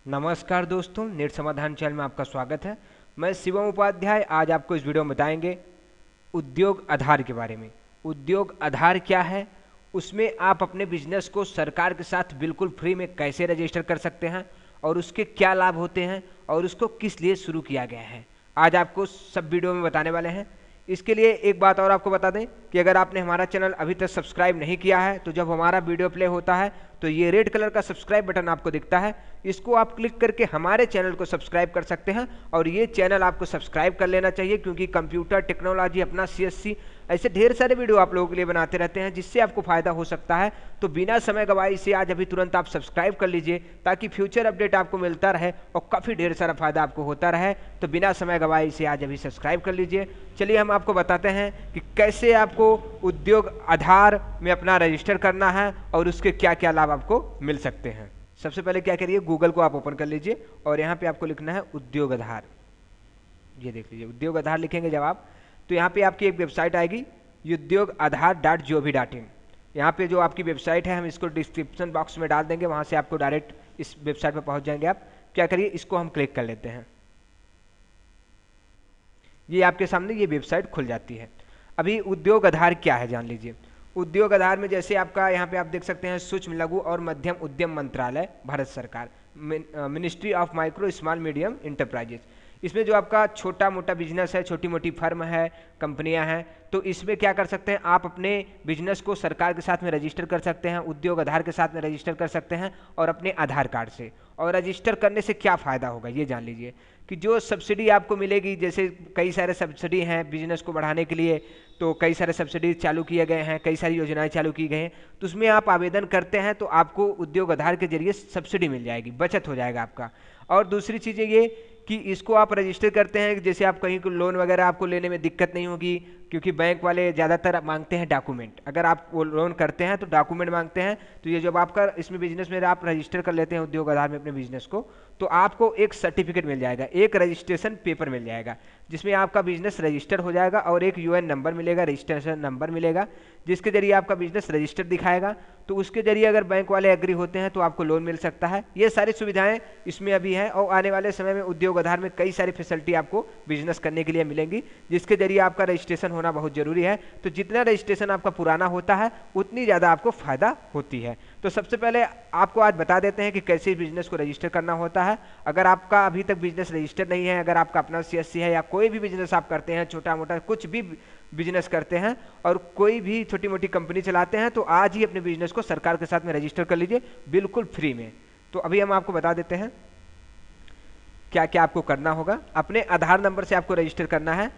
नमस्कार दोस्तों, नेट समाधान चैनल में आपका स्वागत है। मैं शिवम उपाध्याय आज आपको इस वीडियो में बताएंगे उद्योग आधार के बारे में। उद्योग आधार क्या है, उसमें आप अपने बिजनेस को सरकार के साथ बिल्कुल फ्री में कैसे रजिस्टर कर सकते हैं और उसके क्या लाभ होते हैं और उसको किस लिए शुरू किया गया है, आज आपको सब वीडियो में बताने वाले हैं। इसके लिए एक बात और आपको बता दें कि अगर आपने हमारा चैनल अभी तक सब्सक्राइब नहीं किया है तो जब हमारा वीडियो प्ले होता है तो ये रेड कलर का सब्सक्राइब बटन आपको दिखता है, इसको आप क्लिक करके हमारे चैनल को सब्सक्राइब कर सकते हैं। और ये चैनल आपको सब्सक्राइब कर लेना चाहिए क्योंकि कंप्यूटर टेक्नोलॉजी, अपना सीएससी, ऐसे ढेर सारे वीडियो आप लोगों के लिए बनाते रहते हैं जिससे आपको फायदा हो सकता है। तो बिना समय गवाए इसे आज अभी तुरंत आप सब्सक्राइब कर लीजिए ताकि फ्यूचर अपडेट आपको मिलता रहे और काफ़ी ढेर सारा फायदा आपको होता रहे। तो बिना समय गवाए इसे आज अभी सब्सक्राइब कर लीजिए। चलिए हम आपको बताते हैं कि कैसे आपको उद्योग आधार में अपना रजिस्टर करना है और उसके क्या क्या लाभ आपको मिल सकते हैं। सबसे पहले क्या करिए, गूगल को आप ओपन कर लीजिए और यहाँ पे आपको लिखना है उद्योग आधार। ये देख लीजिए, उद्योग आधार लिखेंगे जब आप तो यहाँ पे आपकी एक वेबसाइट आएगी udyogaaadhar.gov.in। यहाँ पे जो आपकी वेबसाइट है हम इसको डिस्क्रिप्शन बॉक्स में डाल देंगे, वहाँ से आपको डायरेक्ट इस वेबसाइट पर पहुँच जाएंगे। आप क्या करिए, इसको हम क्लिक कर लेते हैं। ये आपके सामने ये वेबसाइट खुल जाती है। अभी उद्योग आधार क्या है जान लीजिए। उद्योग आधार में जैसे आपका यहाँ पे आप देख सकते हैं सूक्ष्म लघु और मध्यम उद्यम मंत्रालय, भारत सरकार, ministry of micro small medium enterprises. इसमें जो आपका छोटा मोटा बिजनेस है, छोटी मोटी फर्म है, कंपनियां हैं, तो इसमें क्या कर सकते हैं, आप अपने बिजनेस को सरकार के साथ में रजिस्टर कर सकते हैं, उद्योग आधार के साथ में रजिस्टर कर सकते हैं और अपने आधार कार्ड से। और रजिस्टर करने से क्या फ़ायदा होगा ये जान लीजिए कि जो सब्सिडी आपको मिलेगी, जैसे कई सारे सब्सिडी हैं बिजनेस को बढ़ाने के लिए, तो कई सारे सब्सिडी चालू किए गए हैं, कई सारी योजनाएं चालू की गई हैं, तो उसमें आप आवेदन करते हैं तो आपको उद्योग आधार के जरिए सब्सिडी मिल जाएगी, बचत हो जाएगा आपका। और दूसरी चीज़ ये कि इसको आप रजिस्टर करते हैं, जैसे आप कहीं को लोन वगैरह आपको लेने में दिक्कत नहीं होगी क्योंकि बैंक वाले ज़्यादातर मांगते हैं डॉक्यूमेंट। अगर आप वो लोन करते हैं तो डॉक्यूमेंट मांगते हैं, तो ये जब आपका इसमें बिजनेस में आप रजिस्टर कर लेते हैं उद्योग आधार में अपने बिजनेस को, तो आपको एक सर्टिफिकेट मिल जाएगा, एक रजिस्ट्रेशन पेपर मिल जाएगा जिसमें आपका बिजनेस रजिस्टर हो जाएगा और एक यूएन नंबर मिलेगा, रजिस्ट्रेशन नंबर मिलेगा, जिसके जरिए आपका बिजनेस रजिस्टर दिखाएगा। तो उसके जरिए अगर बैंक वाले एग्री होते हैं तो आपको लोन मिल सकता है। ये सारी सुविधाएं इसमें अभी हैं और आने वाले समय में उद्योग आधार में कई सारी फैसिलिटी आपको बिजनेस करने के लिए मिलेंगी, जिसके जरिए आपका रजिस्ट्रेशन होना बहुत जरूरी है। तो जितना रजिस्ट्रेशन आपका पुराना होता है उतनी ज़्यादा आपको फायदा होती है। तो सबसे पहले आपको आज बता देते हैं कि कैसे बिजनेस को रजिस्टर करना होता है। अगर आपका अभी तक बिजनेस रजिस्टर नहीं है, अगर आपका अपना सीएससी है या कोई भी बिजनेस आप करते हैं, छोटा मोटा कुछ भी बिजनेस करते हैं और कोई भी छोटी मोटी कंपनी चलाते हैं, तो आज ही अपने बिजनेस को सरकार के साथ में रजिस्टर कर लीजिए बिल्कुल फ्री में। तो अभी हम आपको बता देते हैं क्या क्या आपको करना होगा। अपने आधार नंबर से आपको रजिस्टर करना है।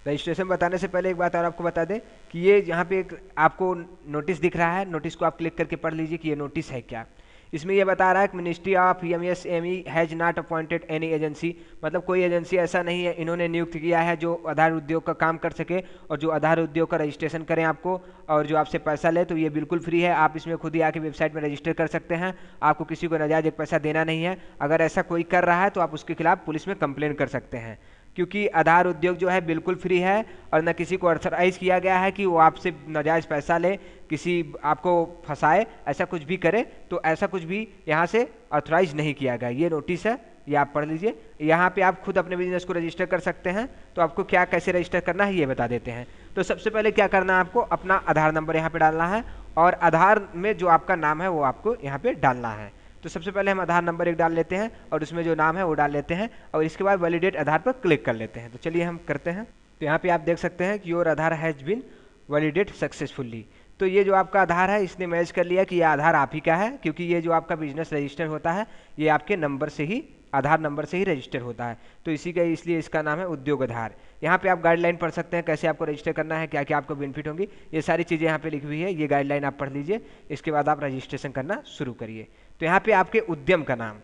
रजिस्ट्रेशन बताने से पहले एक बात और आपको बता दें कि ये यहाँ पे एक आपको नोटिस दिख रहा है, नोटिस को आप क्लिक करके पढ़ लीजिए कि ये नोटिस है क्या। इसमें ये बता रहा है कि ministry of MSME has not appointed any agency, मतलब कोई एजेंसी ऐसा नहीं है इन्होंने नियुक्त किया है जो आधार उद्योग का काम कर सके और जो आधार उद्योग का रजिस्ट्रेशन करें आपको और जो आपसे पैसा ले। तो ये बिल्कुल फ्री है, आप इसमें खुद ही आके वेबसाइट में रजिस्टर कर सकते हैं, आपको किसी को नाजायज एक पैसा देना नहीं है। अगर ऐसा कोई कर रहा है तो आप उसके खिलाफ पुलिस में कंप्लेन कर सकते हैं, क्योंकि आधार उद्योग जो है बिल्कुल फ्री है और न किसी को ऑथराइज किया गया है कि वो आपसे नाजायज़ पैसा ले, किसी आपको फंसाए, ऐसा कुछ भी करे, तो ऐसा कुछ भी यहाँ से ऑथराइज नहीं किया गया। ये नोटिस है, ये आप पढ़ लीजिए। यहाँ पे आप खुद अपने बिजनेस को रजिस्टर कर सकते हैं। तो आपको क्या कैसे रजिस्टर करना है ये बता देते हैं। तो सबसे पहले क्या करना है, आपको अपना आधार नंबर यहाँ पे डालना है और आधार में जो आपका नाम है वो आपको यहाँ पे डालना है। तो सबसे पहले हम आधार नंबर एक डाल लेते हैं और उसमें जो नाम है वो डाल लेते हैं और इसके बाद वैलिडेट आधार पर क्लिक कर लेते हैं। तो चलिए हम करते हैं। तो यहाँ पे आप देख सकते हैं कि your Aadhaar has been validate successfully. तो ये जो आपका आधार है इसने मैच कर लिया कि ये आधार आप ही का है, क्योंकि ये जो आपका बिजनेस रजिस्टर होता है ये आपके नंबर से ही, आधार नंबर से ही रजिस्टर होता है। तो इसी का इसलिए इसका नाम है उद्योग आधार। यहाँ पे आप गाइडलाइन पढ़ सकते हैं कैसे आपको रजिस्टर करना है, क्या क्या आपको बेनिफिट होंगी, ये सारी चीज़ें यहाँ पे लिखी हुई है। ये गाइडलाइन आप पढ़ लीजिए, इसके बाद आप रजिस्ट्रेशन करना शुरू करिए। तो यहाँ पे आपके उद्यम का नाम,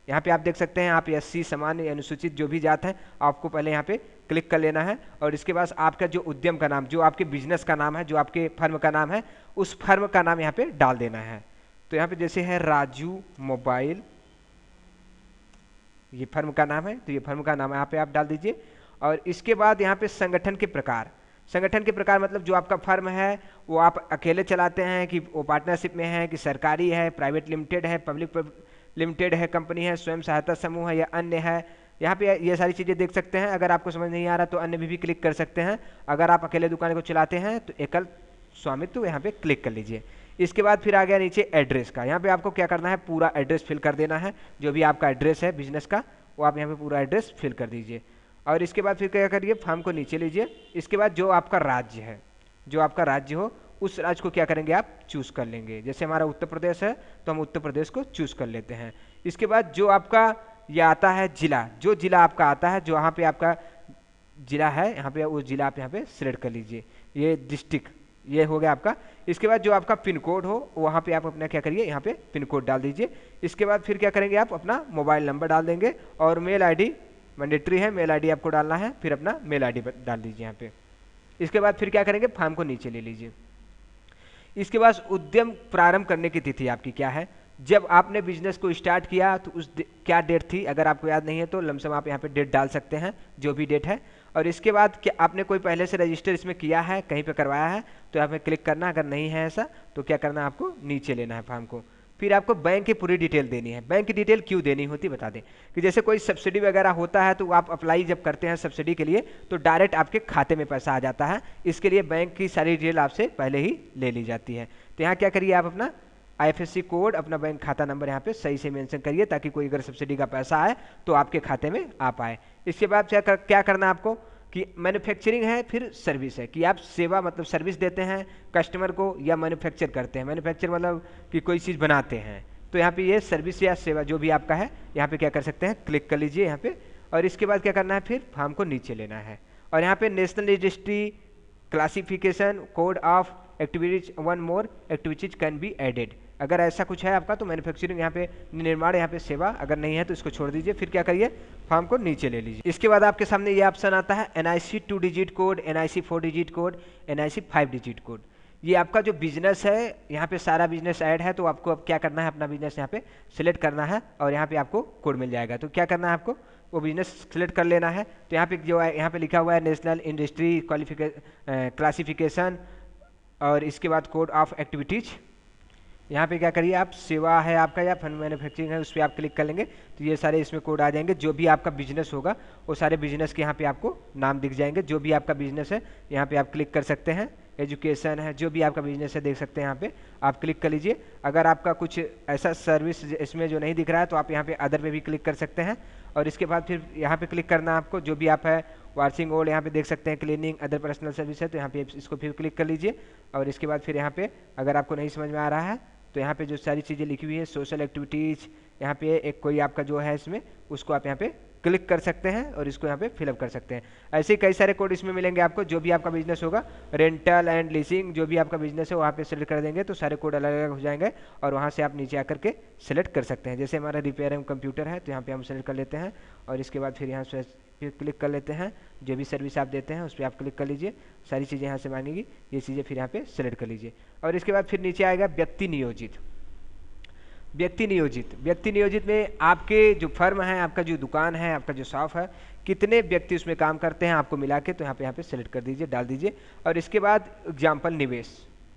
यहाँ पे आप देख सकते हैं, आप एससी, सामान्य, अनुसूचित जो भी जात है आपको पहले यहाँ पे क्लिक कर लेना है और इसके बाद आपका जो उद्यम का नाम, जो आपके बिजनेस का नाम है, जो आपके फर्म का नाम है, उस फर्म का नाम यहाँ पे डाल देना है। तो यहाँ पे जैसे है राजू मोबाइल, ये फर्म का नाम है, तो ये फर्म का नाम यहाँ पे आप डाल दीजिए। और इसके बाद यहाँ पे संगठन के प्रकार, संगठन के प्रकार मतलब जो आपका फर्म है वो आप अकेले चलाते हैं कि वो पार्टनरशिप में है कि सरकारी है, प्राइवेट लिमिटेड है, पब्लिक लिमिटेड है, कंपनी है, स्वयं सहायता समूह है या अन्य है। यहाँ पे ये सारी चीज़ें देख सकते हैं। अगर आपको समझ नहीं आ रहा तो अन्य भी क्लिक कर सकते हैं। अगर आप अकेले दुकान को चलाते हैं तो एकल स्वामित्व यहाँ पे क्लिक कर लीजिए। इसके बाद फिर आ गया नीचे एड्रेस का। यहाँ पे आपको क्या करना है, पूरा एड्रेस फिल कर देना है। जो भी आपका एड्रेस है बिजनेस का, वो आप यहाँ पे पूरा एड्रेस फिल कर दीजिए। और इसके बाद फिर क्या करिए, फॉर्म को नीचे लीजिए। इसके बाद जो आपका राज्य है, जो आपका राज्य हो, उस राज्य को क्या करेंगे, आप चूज कर लेंगे। जैसे हमारा उत्तर प्रदेश है तो हम उत्तर प्रदेश को चूज कर लेते हैं। इसके बाद जो आपका ये आता है जिला, जो जिला आपका आता है, जो यहाँ पे आपका जिला है, यहाँ पे वो जिला आप यहाँ पे सिलेक्ट कर लीजिए। ये डिस्ट्रिक्ट ये हो गया आपका। इसके बाद जो आपका पिन कोड हो वहाँ पे आप अपना क्या करिए, यहाँ पे पिन कोड डाल दीजिए। इसके बाद फिर क्या करेंगे, आप अपना मोबाइल नंबर डाल देंगे और मेल आईडी मैंडेटरी है, मेल आईडी आपको डालना है। फिर अपना मेल आईडी डाल दीजिए यहाँ पे। इसके बाद फिर क्या करेंगे, फॉर्म को नीचे ले लीजिए। इसके बाद उद्यम प्रारंभ करने की तिथि आपकी क्या है, जब आपने बिजनेस को स्टार्ट किया तो क्या डेट थी। अगर आपको याद नहीं है तो लमसम आप यहाँ पे डेट डाल सकते हैं, जो भी डेट है। और इसके बाद क्या आपने कोई पहले से रजिस्टर इसमें किया है, कहीं पे करवाया है तो यहाँ पे क्लिक करना। अगर नहीं है ऐसा तो क्या करना है, आपको नीचे लेना है फॉर्म को। फिर आपको बैंक की पूरी डिटेल देनी है। बैंक की डिटेल क्यों देनी होती बता दें, कि जैसे कोई सब्सिडी वगैरह होता है तो आप अप्लाई जब करते हैं सब्सिडी के लिए तो डायरेक्ट आपके खाते में पैसा आ जाता है। इसके लिए बैंक की सारी डिटेल आपसे पहले ही ले ली जाती है। तो यहाँ क्या करिए, आप अपना IFSC कोड, अपना बैंक खाता नंबर यहाँ पे सही से मेंशन करिए, ताकि कोई अगर सब्सिडी का पैसा आए तो आपके खाते में आ पाए। इसके बाद क्या करना है आपको, कि मैन्युफैक्चरिंग है फिर सर्विस है, कि आप सेवा मतलब सर्विस देते हैं कस्टमर को या मैन्युफैक्चर करते हैं। मैन्युफैक्चर मतलब कि कोई चीज़ बनाते हैं। तो यहाँ पे ये सर्विस या सेवा जो भी आपका है यहाँ पे क्या कर सकते हैं, क्लिक कर लीजिए यहाँ पे। और इसके बाद क्या करना है, फिर फॉर्म को नीचे लेना है और यहाँ पे national registry classification code of activities one more activities can be added. अगर ऐसा कुछ है आपका तो मैन्युफैक्चरिंग यहाँ पे, निर्माण यहाँ पे सेवा, अगर नहीं है तो इसको छोड़ दीजिए। फिर क्या करिए, फॉर्म को नीचे ले लीजिए। इसके बाद आपके सामने ये ऑप्शन आता है NIC 2 digit code, NIC 4 digit code, NIC 5 digit code. ये आपका जो बिजनेस है, यहाँ पे सारा बिजनेस ऐड है। तो आपको अब क्या करना है, अपना बिजनेस यहाँ पे सिलेक्ट करना है और यहाँ पे आपको कोड मिल जाएगा। तो क्या करना है, आपको वो बिजनेस सिलेक्ट कर लेना है। तो यहाँ पे जो है, यहाँ पे लिखा हुआ है नेशनल इंडस्ट्री क्लासिफिकेशन और इसके बाद कोड ऑफ एक्टिविटीज। यहाँ पे क्या करिए, आप सेवा है आपका या फन मैन्युफैक्चरिंग है, उस पर आप क्लिक कर लेंगे तो ये सारे इसमें कोड आ जाएंगे। जो भी आपका बिजनेस होगा वो सारे बिजनेस के यहाँ पे आपको नाम दिख जाएंगे। जो भी आपका बिजनेस है यहाँ पे आप क्लिक कर सकते हैं। एजुकेशन है, जो भी आपका बिजनेस है देख सकते हैं, यहाँ पे आप क्लिक कर लीजिए। अगर आपका कुछ ऐसा सर्विस इसमें जो नहीं दिख रहा है तो आप यहाँ पे अदर पे भी क्लिक कर सकते हैं। और इसके बाद फिर यहाँ पे क्लिक करना है आपको, जो भी आप है वाशिंग ओल्ड यहाँ पे देख सकते हैं, क्लीनिंग अदर पर्सनल सर्विस है तो यहाँ पे इसको फिर क्लिक कर लीजिए। और इसके बाद फिर यहाँ पे अगर आपको नहीं समझ में आ रहा है तो यहाँ पे जो सारी चीज़ें लिखी हुई है सोशल एक्टिविटीज़, यहाँ पे एक कोई आपका जो है इसमें उसको आप यहाँ पे क्लिक कर सकते हैं और इसको यहाँ पे फिलअप कर सकते हैं। ऐसे ही कई सारे कोड इसमें मिलेंगे आपको। जो भी आपका बिजनेस होगा, रेंटल एंड लीजिंग, जो भी आपका बिजनेस है वहाँ पे सेलेक्ट कर देंगे तो सारे कोड अलग अलग हो जाएंगे और वहाँ से आप नीचे आकर के सेलेक्ट कर सकते हैं। जैसे हमारा रिपेयर एंड कंप्यूटर है तो यहाँ पे हम सेलेक्ट कर लेते हैं और इसके बाद फिर यहाँ से फिर क्लिक कर लेते हैं। जो भी सर्विस आप देते हैं उस पर आप क्लिक कर लीजिए। सारी चीज़ें यहाँ से मांगेगी, ये चीज़ें फिर यहाँ पे सेलेक्ट कर लीजिए। और इसके बाद फिर नीचे आएगा व्यक्ति नियोजित। व्यक्ति नियोजित में आपके जो फर्म है, आपका जो दुकान है, आपका जो शॉप है, कितने व्यक्ति उसमें काम करते हैं आपको मिला के, तो यहाँ पे सेलेक्ट कर दीजिए, डाल दीजिए। और इसके बाद एग्जाम्पल निवेश,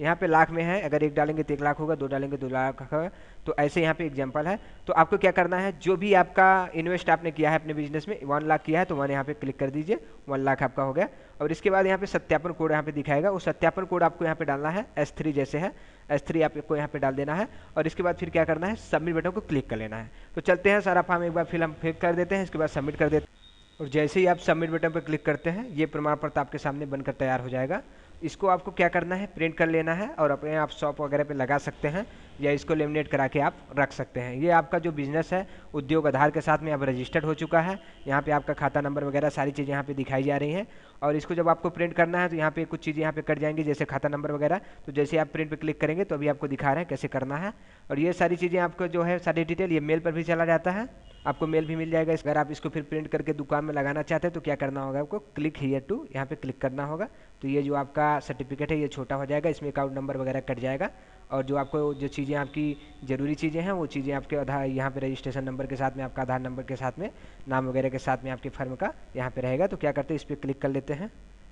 यहाँ पे लाख में है, अगर 1 डालेंगे तो 1 लाख होगा, 2 डालेंगे 2 लाख होगा। तो ऐसे यहाँ पे एग्जाम्पल है। तो आपको क्या करना है, जो भी आपका इन्वेस्ट आपने किया है अपने बिजनेस में, 1 लाख किया है तो 1 यहाँ पे क्लिक कर दीजिए, 1 लाख आपका हो गया। और इसके बाद यहाँ पे सत्यापन कोड यहाँ पे दिखाएगा, वो सत्यापन कोड आपको यहाँ पे डालना है, S3 जैसे है, S3 आपको यहाँ पे डाल देना है। और इसके बाद फिर क्या करना है, सबमिट बटन को क्लिक कर लेना है। तो चलते हैं, सारा फॉर्म एक बार फिर हम फिल कर देते हैं, इसके बाद सबमिट कर देते हैं। और जैसे ही आप सबमिट बटन पर क्लिक करते हैं, ये प्रमाण पत्र आपके सामने बनकर तैयार हो जाएगा। इसको आपको क्या करना है, प्रिंट कर लेना है और अपने आप शॉप वगैरह पे लगा सकते हैं या इसको लेमिनेट करा के आप रख सकते हैं। ये आपका जो बिजनेस है उद्योग आधार के साथ में अब रजिस्टर्ड हो चुका है। यहाँ पे आपका खाता नंबर वगैरह सारी चीज़ें यहाँ पे दिखाई जा रही हैं। और इसको जब आपको प्रिंट करना है तो यहाँ पे कुछ चीज़ें यहाँ पे कट जाएंगी, जैसे खाता नंबर वगैरह। तो जैसे आप प्रिंट पे क्लिक करेंगे तो अभी आपको दिखा रहे हैं कैसे करना है। और ये सारी चीज़ें आपको जो है सारी डिटेल ये मेल पर भी चला जाता है, आपको मेल भी मिल जाएगा। अगर आप इसको फिर प्रिंट करके दुकान में लगाना चाहते हैं तो क्या करना होगा, आपको क्लिक हियर टू यहाँ पे क्लिक करना होगा। तो ये जो आपका सर्टिफिकेट है ये छोटा हो जाएगा, इसमें अकाउंट नंबर वगैरह कट जाएगा। और जो आपको जो चीज़ें आपकी ज़रूरी चीज़ें हैं वो चीज़ें आपके आधार यहाँ पे रजिस्ट्रेशन नंबर के साथ में, आपका आधार नंबर के साथ में, नाम वगैरह के साथ में आपके फर्म का यहाँ पे रहेगा। तो क्या करते हैं, इस पर क्लिक कर लेते हैं,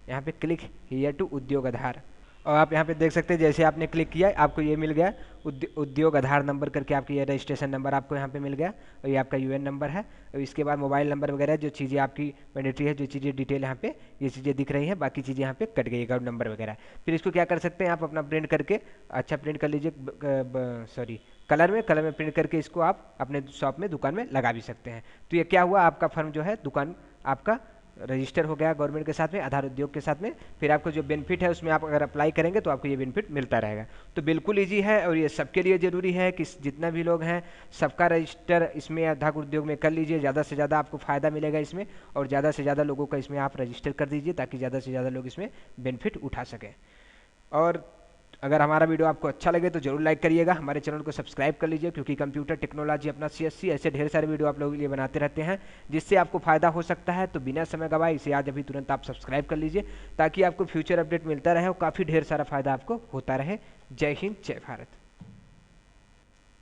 यहाँ पे क्लिक हियर टू उद्योग आधार। और आप यहाँ पे देख सकते हैं जैसे आपने क्लिक किया आपको ये मिल गया उद्योग आधार नंबर करके, आपकी ये रजिस्ट्रेशन नंबर आपको यहाँ पे मिल गया, और ये आपका यूएन नंबर है। और इसके बाद मोबाइल नंबर वगैरह जो चीज़ें आपकी मैंडेटरी है, जो चीज़ें डिटेल यहाँ पे ये चीज़ें दिख रही हैं, बाकी चीज़ें यहाँ पे कट गई, अकाउंट नंबर वगैरह। फिर इसको क्या कर सकते हैं आप अपना प्रिंट करके, अच्छा प्रिंट कर लीजिए, सॉरी कलर में प्रिंट करके इसको आप अपने शॉप में, दुकान में लगा भी सकते हैं। तो ये क्या हुआ, आपका फर्म जो है, दुकान आपका रजिस्टर हो गया गवर्नमेंट के साथ में, आधार उद्योग के साथ में। फिर आपको जो बेनिफिट है उसमें आप अगर अप्लाई करेंगे तो आपको ये बेनिफिट मिलता रहेगा। तो बिल्कुल ईजी है और ये सबके लिए ज़रूरी है कि जितना भी लोग हैं सबका रजिस्टर इसमें आधार उद्योग में कर लीजिए, ज़्यादा से ज़्यादा आपको फ़ायदा मिलेगा इसमें, और ज़्यादा से ज़्यादा लोगों का इसमें आप रजिस्टर कर दीजिए ताकि ज़्यादा से ज़्यादा लोग इसमें बेनिफिट उठा सकें। और अगर हमारा वीडियो आपको अच्छा लगे तो जरूर लाइक करिएगा, हमारे चैनल को सब्सक्राइब कर लीजिए, क्योंकि कंप्यूटर टेक्नोलॉजी अपना CSC ऐसे ढेर सारे वीडियो आप लोगों के लिए बनाते रहते हैं जिससे आपको फ़ायदा हो सकता है। तो बिना समय गवाए इसे आज अभी तुरंत आप सब्सक्राइब कर लीजिए ताकि आपको फ्यूचर अपडेट मिलता रहे और काफ़ी ढेर सारा फ़ायदा आपको होता रहे। जय हिंद, जय भारत।